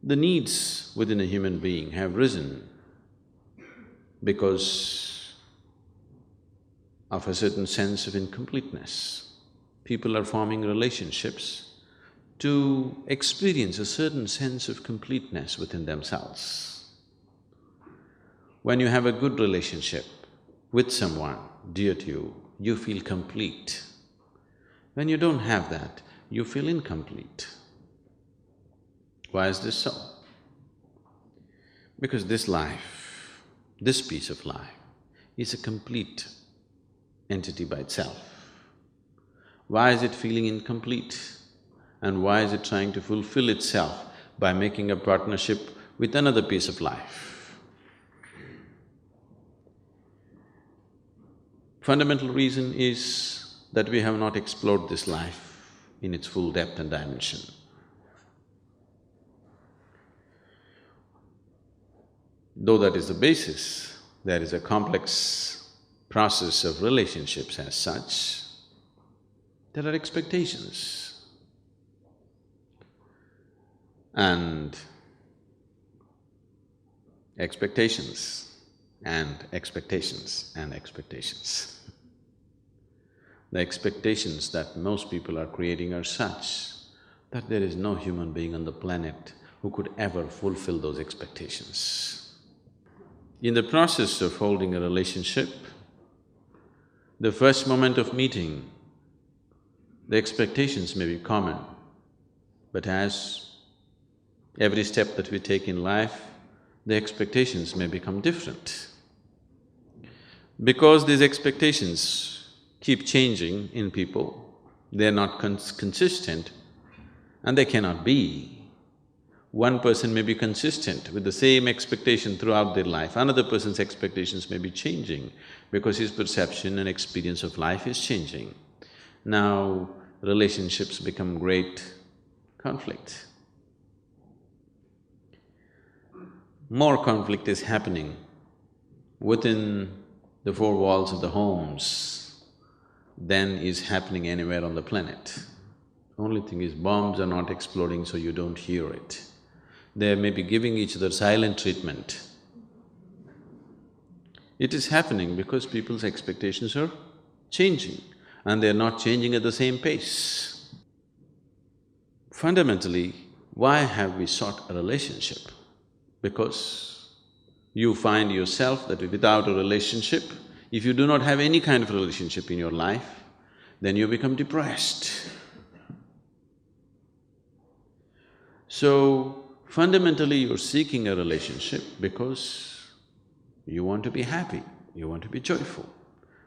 The needs within a human being have risen because of a certain sense of incompleteness. People are forming relationships to experience a certain sense of completeness within themselves. When you have a good relationship with someone dear to you, you feel complete. When you don't have that, you feel incomplete. Why is this so? Because this life, this piece of life, is a complete entity by itself. Why is it feeling incomplete? And why is it trying to fulfill itself by making a partnership with another piece of life? Fundamental reason is that we have not explored this life in its full depth and dimension. Though that is the basis, there is a complex process of relationships as such. There are expectations. And expectations, and expectations, and expectations. The expectations that most people are creating are such that there is no human being on the planet who could ever fulfill those expectations. In the process of holding a relationship, the first moment of meeting, the expectations may be common, but as every step that we take in life, the expectations may become different. Because these expectations keep changing in people, they're not consistent and they cannot be. One person may be consistent with the same expectation throughout their life, another person's expectations may be changing because his perception and experience of life is changing. Now, relationships become great conflict. More conflict is happening within the four walls of the homes than is happening anywhere on the planet. Only thing is, bombs are not exploding, so you don't hear it. They may be giving each other silent treatment. It is happening because people's expectations are changing and they're not changing at the same pace. Fundamentally, why have we sought a relationship? Because you find yourself that without a relationship, if you do not have any kind of relationship in your life, then you become depressed. So, fundamentally you're seeking a relationship because you want to be happy, you want to be joyful.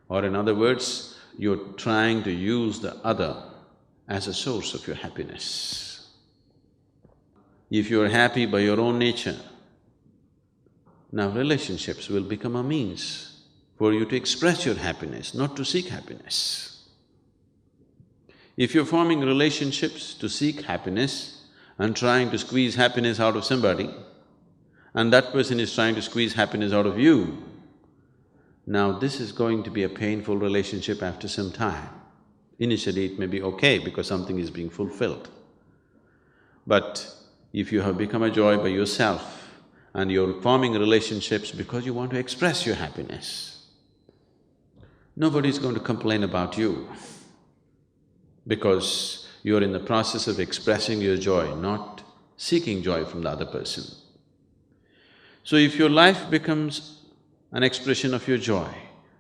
Or in other words, you're trying to use the other as a source of your happiness. If you're happy by your own nature, now relationships will become a means for you to express your happiness, not to seek happiness. If you're forming relationships to seek happiness and trying to squeeze happiness out of somebody, and that person is trying to squeeze happiness out of you, now this is going to be a painful relationship after some time. Initially it may be okay because something is being fulfilled. But if you have become a joy by yourself and you're forming relationships because you want to express your happiness, nobody's going to complain about you because you're in the process of expressing your joy, not seeking joy from the other person. So if your life becomes an expression of your joy,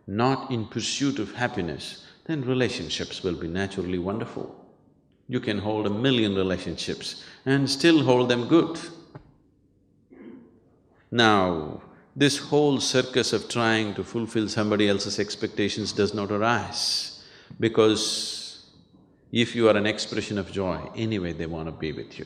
not in pursuit of happiness, then relationships will be naturally wonderful. You can hold 1,000,000 relationships and still hold them good. Now, this whole circus of trying to fulfill somebody else's expectations does not arise because if you are an expression of joy, anyway they want to be with you.